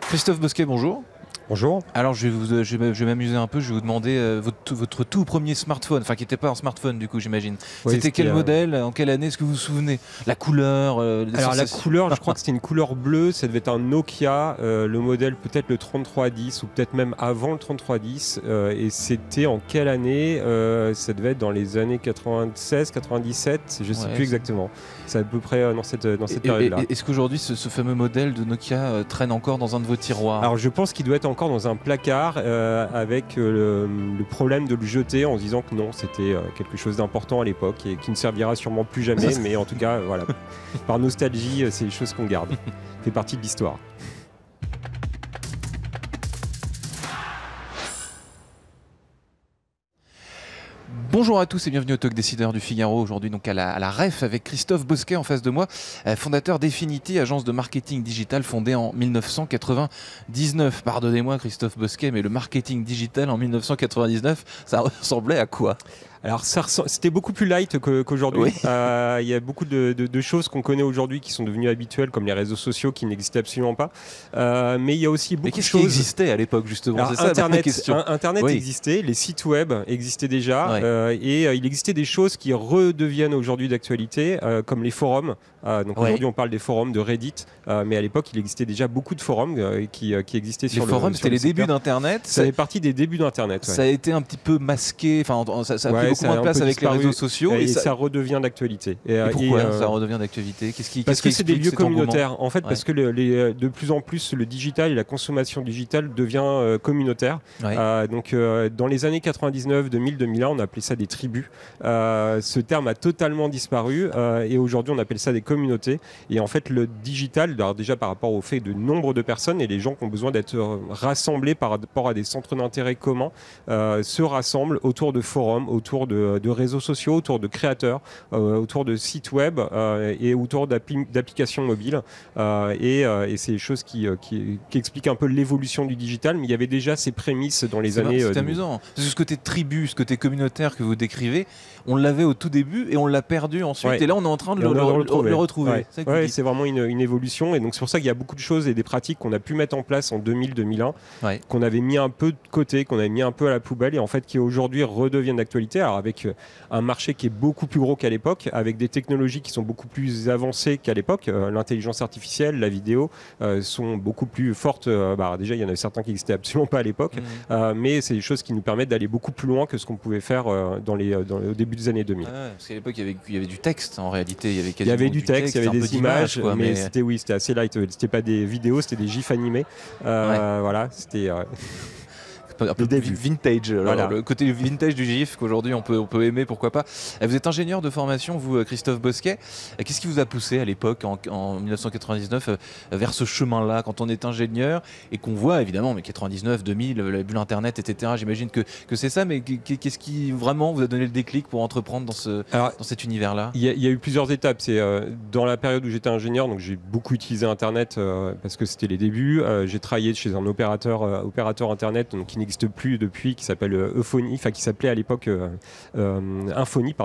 Christophe Bosquet, bonjour. Bonjour. Alors je vais m'amuser un peu, je vais vous demander votre tout premier smartphone, enfin qui n'était pas un smartphone du coup j'imagine. Oui, c'était quel modèle, en quelle année, est-ce que vous vous souvenez? La couleur Alors la couleur, je crois que c'était une couleur bleue, ça devait être un Nokia, le modèle peut-être le 3310 ou peut-être même avant le 3310. Et c'était en quelle année? Ça devait être dans les années 96, 97, je ne sais plus exactement. C'est à peu près dans cette période-là. Est-ce qu'aujourd'hui ce fameux modèle de Nokia traîne encore dans un de vos tiroirs? Alors je pense qu'il doit être encore dans un placard avec le problème de le jeter en se disant que non, c'était quelque chose d'important à l'époque et qui ne servira sûrement plus jamais, mais en tout cas, voilà, par nostalgie, c'est des choses qu'on garde. Ça fait partie de l'histoire. Bonjour à tous et bienvenue au Talk Décideur du Figaro. Aujourd'hui donc à la REF avec Christophe Bosquet en face de moi, fondateur d'Efinity, agence de marketing digital fondée en 1999. Pardonnez-moi Christophe Bosquet, mais le marketing digital en 1999, ça ressemblait à quoi ? Alors c'était beaucoup plus light qu'aujourd'hui. Oui. Il y a beaucoup de choses qu'on connaît aujourd'hui qui sont devenues habituelles, comme les réseaux sociaux qui n'existaient absolument pas. Mais il y a aussi beaucoup de choses. Qu'est-ce qui existait à l'époque justement? Alors, c'est ça la question. Internet Oui. existait, les sites web existaient déjà, Ouais. et il existait des choses qui redeviennent aujourd'hui d'actualité, comme les forums. Donc aujourd'hui on parle des forums de Reddit, mais à l'époque il existait déjà beaucoup de forums qui existaient sur le forums. C'était les débuts d'Internet. Ça fait partie des débuts d'Internet. Ça a été un petit peu masqué, enfin ça a pris beaucoup moins de place avec les réseaux sociaux. Et ça redevient d'actualité. Et pourquoi ça redevient d'actualité? Parce que c'est des lieux communautaires. En fait, Ouais. parce que de plus en plus le digital et la consommation digitale devient communautaire. Ouais. Donc dans les années 99, 2000, 2001, on appelait ça des tribus. Ce terme a totalement disparu et aujourd'hui on appelle ça des communautés. Et en fait le digital, alors déjà par rapport au fait de nombre de personnes et les gens qui ont besoin d'être rassemblés par rapport à des centres d'intérêt communs, se rassemblent autour de forums, autour de réseaux sociaux, autour de créateurs, autour de sites web et autour d'applications mobiles. Et c'est des choses qui expliquent un peu l'évolution du digital, mais il y avait déjà ces prémices dans les années... C'est amusant. Parce que ce côté tribu, ce côté communautaire que vous décrivez, on l'avait au tout début et on l'a perdu ensuite. Ouais. Et là, on est en train de le retrouver. Ouais, c'est vraiment une évolution. Et donc, c'est pour ça qu'il y a beaucoup de choses et des pratiques qu'on a pu mettre en place en 2000-2001, qu'on avait mis un peu de côté, qu'on avait mis un peu à la poubelle et en fait qui aujourd'hui redeviennent d'actualité. Alors, avec un marché qui est beaucoup plus gros qu'à l'époque, avec des technologies qui sont beaucoup plus avancées qu'à l'époque. L'intelligence artificielle, la vidéo sont beaucoup plus fortes. Déjà, il y en avait certains qui n'existaient absolument pas à l'époque, mais c'est des choses qui nous permettent d'aller beaucoup plus loin que ce qu'on pouvait faire au début des années 2000. Parce qu'à l'époque, il y avait du texte en réalité. Il y avait du texte, il y avait des images, mais c'était assez light. C'était pas des vidéos, c'était des gifs animés. Voilà, c'était... un peu vintage, voilà. Le côté vintage du GIF qu'aujourd'hui on peut aimer, pourquoi pas. Vous êtes ingénieur de formation, vous, Christophe Bosquet. Qu'est-ce qui vous a poussé à l'époque, en 1999, vers ce chemin-là, quand on est ingénieur et qu'on voit évidemment, mais 99, 2000, la bulle Internet, etc. J'imagine que c'est ça, mais qu'est-ce qui vraiment vous a donné le déclic pour entreprendre dans cet univers-là? Il y a eu plusieurs étapes. C'est dans la période où j'étais ingénieur, donc j'ai beaucoup utilisé Internet parce que c'était les débuts. J'ai travaillé chez un opérateur Internet donc, qui n'existe plus depuis, qui s'appelle Euphonie, enfin qui s'appelait à l'époque Infony,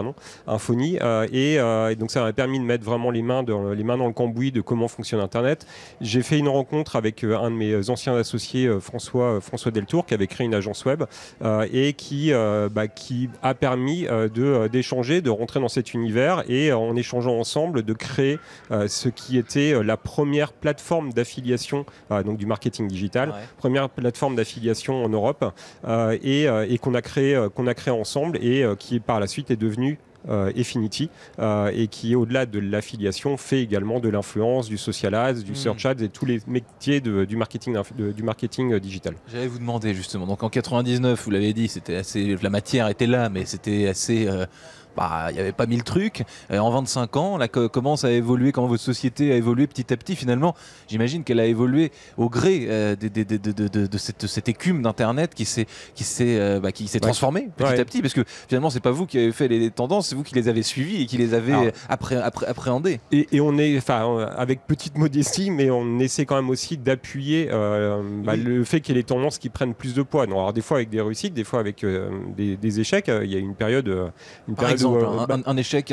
et donc ça m'a permis de mettre vraiment les mains dans le cambouis de comment fonctionne Internet. J'ai fait une rencontre avec un de mes anciens associés, François Deltour, qui avait créé une agence web et qui a permis d'échanger, de rentrer dans cet univers et en échangeant ensemble de créer ce qui était la première plateforme d'affiliation donc du marketing digital, première plateforme d'affiliation en Europe et qu'on a créé ensemble et qui par la suite est devenu Efinity et qui au-delà de l'affiliation fait également de l'influence, du social ads, du search ads et tous les métiers du marketing digital. J'allais vous demander justement, donc en 99 vous l'avez dit, c'était assez, la matière était là mais c'était assez... il n'y avait pas 1000 trucs. En 25 ans, là, comment ça a évolué, comment votre société a évolué petit à petit finalement? J'imagine qu'elle a évolué au gré de cette écume d'Internet qui s'est transformée petit à petit, parce que finalement, c'est pas vous qui avez fait les tendances, c'est vous qui les avez suivies et qui les avez appréhendées. Et on est, avec petite modestie, mais on essaie quand même aussi d'appuyer le fait qu'il y ait les tendances qui prennent plus de poids. Alors des fois avec des réussites, des fois avec des échecs. Il y a une période exemple, un échec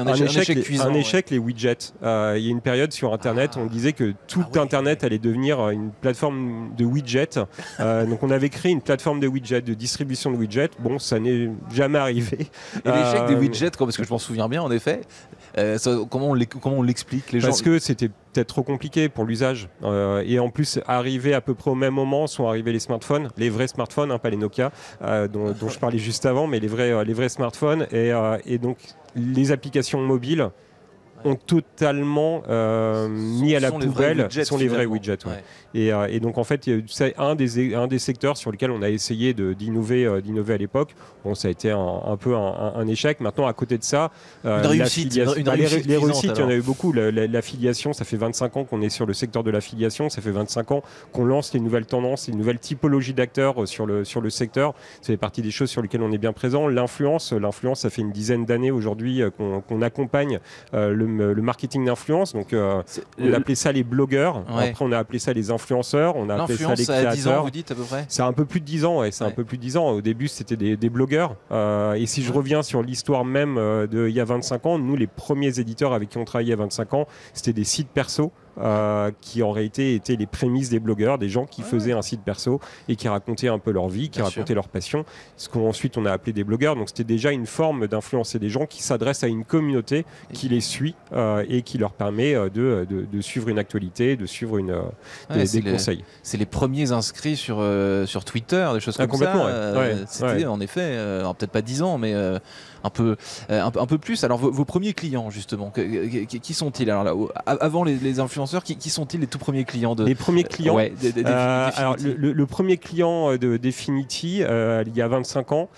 cuisant. Un échec, les widgets. Il y a une période sur Internet, on disait que tout Internet allait devenir une plateforme de widgets. Donc on avait créé une plateforme de widgets, de distribution de widgets. Bon, ça n'est jamais arrivé. Et l'échec des widgets, parce que je m'en souviens bien, en effet, comment on l'explique les gens? Parce que c'était peut-être trop compliqué pour l'usage. Et en plus, arrivé à peu près au même moment, sont arrivés les smartphones, les vrais smartphones, pas les Nokia, dont je parlais juste avant, mais les vrais smartphones. Et donc, les applications mobiles ont totalement mis à la poubelle sont les vrais widgets. Ouais. Et donc en fait c'est un des secteurs sur lesquels on a essayé d'innover à l'époque. Bon, ça a été un peu un échec. Maintenant, à côté de ça, les réussites, il y en a eu beaucoup. L'affiliation, ça fait 25 ans qu'on est sur le secteur de l'affiliation, ça fait 25 ans qu'on lance les nouvelles tendances, les nouvelles typologies d'acteurs sur le secteur. Ça fait partie des choses sur lesquelles on est bien présent. L'influence, ça fait une dizaine d'années aujourd'hui qu'on accompagne le marketing d'influence. Donc on appelait ça les blogueurs. Ouais. Après on a appelé ça les influenceurs. On a appelé ça les créateurs. 10 ans, vous dites à peu près? C'est un peu plus de 10 ans. C'est un peu plus de 10 ans. Au début c'était des blogueurs. Et si je reviens sur l'histoire même il y a 25 ans, nous les premiers éditeurs avec qui on travaillait il y a 25 ans, c'était des sites perso. Qui en réalité étaient les prémices des blogueurs, des gens qui faisaient un site perso et qui racontaient un peu leur vie, qui racontaient leur passion, ce qu'ensuite on a appelé des blogueurs. Donc c'était déjà une forme d'influencer des gens qui s'adressent à une communauté qui les suit et qui leur permet de suivre une actualité, de suivre des conseils. C'est les premiers inscrits sur Twitter, des choses comme ça. C'était en effet, peut-être pas 10 ans, mais un peu plus. Alors vos premiers clients justement, qui sont-ils? Alors là, avant les influenceurs, qui sont-ils les tout premiers clients Les premiers clients alors le premier client de Definity il y a 25 ans,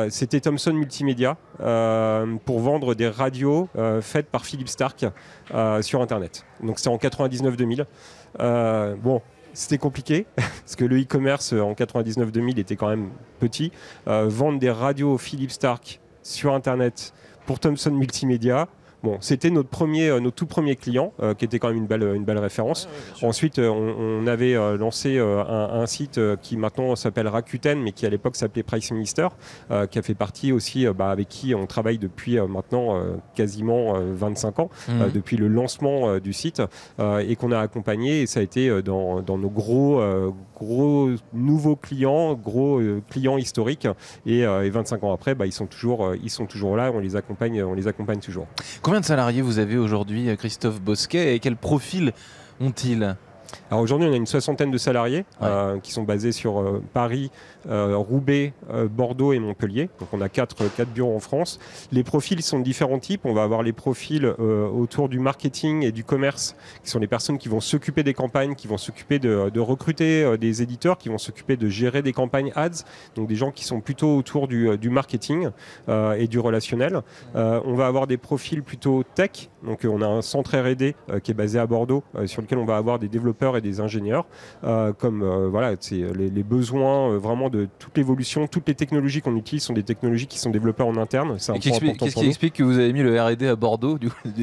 c'était Thomson Multimédia pour vendre des radios faites par Philippe Stark sur Internet. Donc c'était en 99-2000. Bon, c'était compliqué parce que le e-commerce en 99-2000 était quand même petit. Vendre des radios Philippe Stark sur Internet pour Thomson Multimédia. Bon, c'était notre tout premier client, qui était quand même une belle référence. Ensuite, on avait lancé un site qui maintenant s'appelle Rakuten, mais qui à l'époque s'appelait Price Minister, qui a fait partie aussi, avec qui on travaille depuis maintenant quasiment 25 ans, depuis le lancement du site, et qu'on a accompagné. Et ça a été dans nos gros nouveaux clients, clients historiques. Et 25 ans après, ils sont toujours là. On les accompagne toujours. Combien de salariés vous avez aujourd'hui, Christophe Bosquet, et quel profil ont-ils? Alors aujourd'hui, on a une 60aine de salariés qui sont basés sur Paris, Roubaix, Bordeaux et Montpellier. Donc on a 4 bureaux en France. Les profils sont de différents types. On va avoir les profils autour du marketing et du commerce, qui sont les personnes qui vont s'occuper des campagnes, qui vont s'occuper de recruter des éditeurs, qui vont s'occuper de gérer des campagnes ads. Donc des gens qui sont plutôt autour du marketing et du relationnel. On va avoir des profils plutôt tech. Donc on a un centre R&D qui est basé à Bordeaux, sur lequel on va avoir des développeurs et des ingénieurs, c'est les besoins vraiment de toute l'évolution, toutes les technologies qu'on utilise sont des technologies qui sont développées en interne. Qu'est-ce qui explique que vous avez mis le R&D à Bordeaux,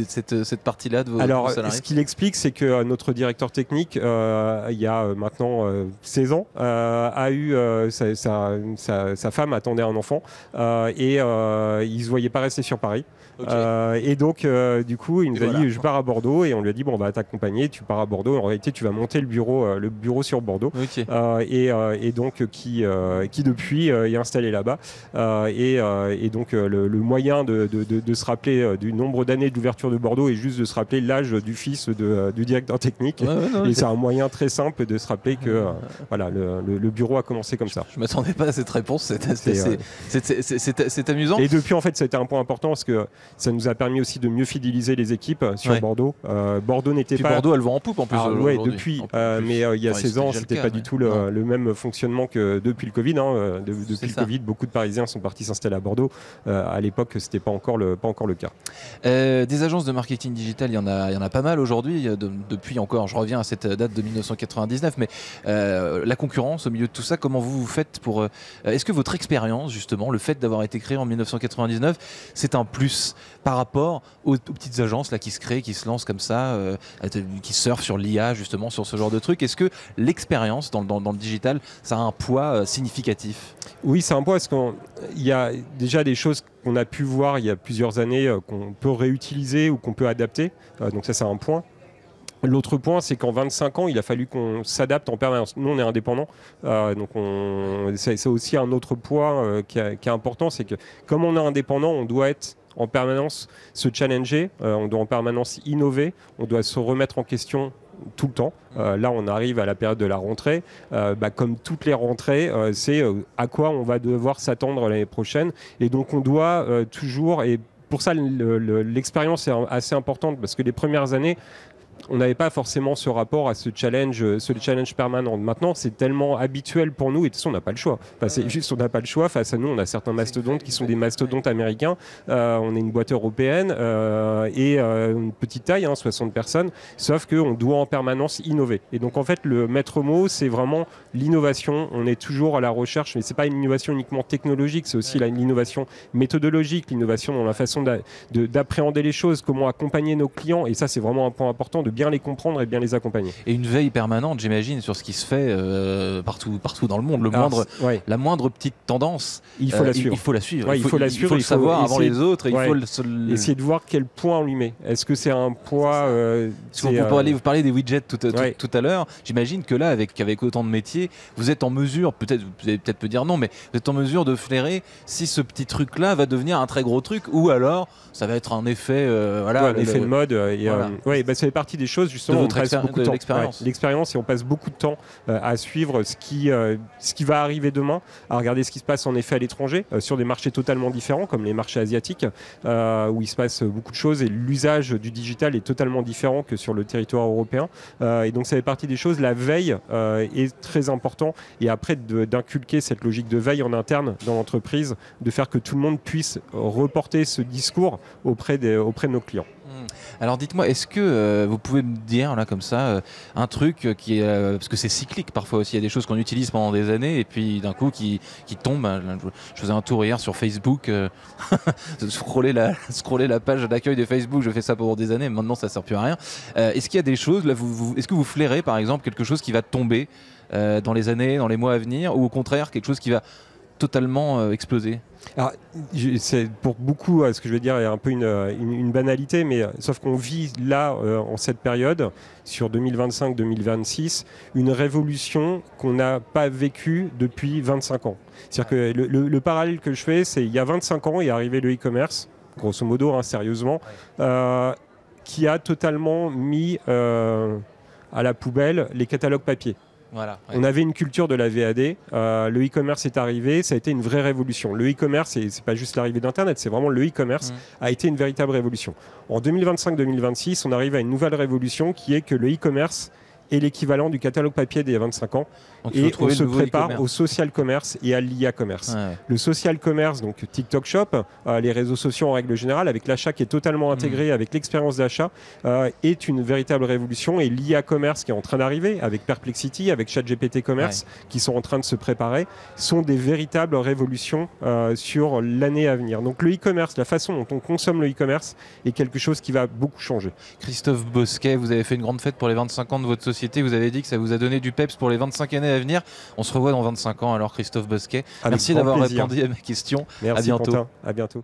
cette partie-là de vos salariés? Ce qu'il explique, c'est que notre directeur technique, il y a maintenant 16 ans, a eu sa femme attendait un enfant et il ne se voyait pas rester sur Paris. Et donc du coup il nous a dit je pars à Bordeaux, et on lui a dit bon, on va t'accompagner, tu pars à Bordeaux. En réalité tu vas monter le bureau sur Bordeaux. Et donc qui depuis est installé là-bas, et donc le moyen de se rappeler du nombre d'années d'ouverture de Bordeaux est juste de se rappeler l'âge du fils du directeur technique. Et c'est un moyen très simple de se rappeler que le bureau a commencé comme ça. Je m'attendais pas à cette réponse, c'est amusant. Et depuis en fait ça a été un point important parce que ça nous a permis aussi de mieux fidéliser les équipes sur Bordeaux. Bordeaux n'était pas... Bordeaux, elle vend en poupe en plus. Depuis. Mais il y a 16 ans, c'était pas du tout le même fonctionnement que depuis le Covid. Depuis le Covid, beaucoup de Parisiens sont partis s'installer à Bordeaux. À l'époque, c'était pas encore le cas. Des agences de marketing digital, il y en a pas mal aujourd'hui. Depuis encore, je reviens à cette date de 1999. Mais la concurrence au milieu de tout ça, comment vous faites pour... Est-ce que votre expérience, justement, le fait d'avoir été créé en 1999, c'est un plus par rapport aux petites agences là, qui se créent, qui se lancent comme ça, qui surfent sur l'IA, justement, justement sur ce genre de truc. Est-ce que l'expérience dans le digital, ça a un poids significatif? Oui, c'est un poids parce qu'il y a déjà des choses qu'on a pu voir il y a plusieurs années qu'on peut réutiliser ou qu'on peut adapter. Donc ça, c'est un point. L'autre point, c'est qu'en 25 ans, il a fallu qu'on s'adapte en permanence. Nous, on est indépendants, donc c'est aussi un autre point qui est important, c'est que comme on est indépendant, on doit être en permanence se challenger, on doit en permanence innover, on doit se remettre en question tout le temps. Là, on arrive à la période de la rentrée. Comme toutes les rentrées, c'est à quoi on va devoir s'attendre l'année prochaine. Et donc, on doit toujours... Et pour ça, l'expérience est assez importante parce que les premières années, on n'avait pas forcément ce rapport à ce challenge permanent. Maintenant, c'est tellement habituel pour nous, et de toute façon, on n'a pas le choix. Enfin, c'est juste, on n'a pas le choix. Face à nous, on a certains mastodontes qui sont des mastodontes américains. On est une boîte européenne et une petite taille, 60 personnes, sauf qu'on doit en permanence innover. Et donc, en fait, le maître mot, c'est vraiment l'innovation. On est toujours à la recherche, mais ce n'est pas une innovation uniquement technologique, c'est aussi l'innovation méthodologique, l'innovation dans la façon d'appréhender les choses, comment accompagner nos clients. Et ça, c'est vraiment un point important, de bien les comprendre et bien les accompagner. Et une veille permanente, j'imagine, sur ce qui se fait partout dans le monde. La moindre petite tendance, il faut la suivre. Il faut la suivre. Ouais, il faut le savoir avant les autres. Et il faut essayer de voir quel poids on lui met. Est-ce que c'est un poids... On peut aller vous parler des widgets tout à l'heure. J'imagine que là, avec autant de métiers, vous êtes en mesure, vous allez peut-être me dire non, mais vous êtes en mesure de flairer si ce petit truc-là va devenir un très gros truc, ou alors ça va être un effet... un effet de mode. Ça fait partie des choses, justement, on passe beaucoup de temps. L'expérience, et on passe beaucoup de temps à suivre ce qui va arriver demain, à regarder ce qui se passe en effet à l'étranger, sur des marchés totalement différents, comme les marchés asiatiques, où il se passe beaucoup de choses, et l'usage du digital est totalement différent que sur le territoire européen. Et donc ça fait partie des choses. La veille est très important, et après d'inculquer cette logique de veille en interne dans l'entreprise, de faire que tout le monde puisse reporter ce discours auprès de nos clients. Alors dites-moi, est-ce que vous pouvez me dire là comme ça un truc qui est parce que c'est cyclique parfois aussi, il y a des choses qu'on utilise pendant des années et puis d'un coup qui tombent. Je faisais un tour hier sur Facebook, scroller la page d'accueil de Facebook, je fais ça pendant des années, maintenant ça sert plus à rien. Est-ce qu'il y a des choses là, est-ce que vous flairez par exemple quelque chose qui va tomber dans les années, dans les mois à venir, ou au contraire quelque chose qui va totalement exploser? Alors, c'est pour beaucoup, ce que je vais dire est un peu une banalité, mais sauf qu'on vit là, en cette période, sur 2025-2026, une révolution qu'on n'a pas vécue depuis 25 ans. C'est-à-dire que le parallèle que je fais, c'est il y a 25 ans est arrivé le e-commerce, grosso modo, sérieusement, qui a totalement mis à la poubelle les catalogues papier. Voilà, ouais. On avait une culture de la VAD, le e-commerce est arrivé, ça a été une vraie révolution. Le e-commerce, c'est pas juste l'arrivée d'Internet, c'est vraiment le e-commerce a été une véritable révolution. En 2025-2026, on arrive à une nouvelle révolution qui est que le e-commerce est l'équivalent du catalogue papier d'il y a 25 ans. Donc, et on se prépare au social commerce et à l'IA commerce. Ouais. Le social commerce, donc TikTok Shop, les réseaux sociaux en règle générale, avec l'achat qui est totalement intégré, avec l'expérience d'achat, est une véritable révolution. Et l'IA commerce qui est en train d'arriver, avec Perplexity, avec ChatGPT Commerce, qui sont en train de se préparer, sont des véritables révolutions sur l'année à venir. Donc le e-commerce, la façon dont on consomme le e-commerce est quelque chose qui va beaucoup changer. Christophe Bosquet, vous avez fait une grande fête pour les 25 ans de votre société. Vous avez dit que ça vous a donné du peps pour les 25 années à venir. On se revoit dans 25 ans alors, Christophe Bosquet. Merci d'avoir répondu à mes questions. Merci, à bientôt. Quentin. À bientôt.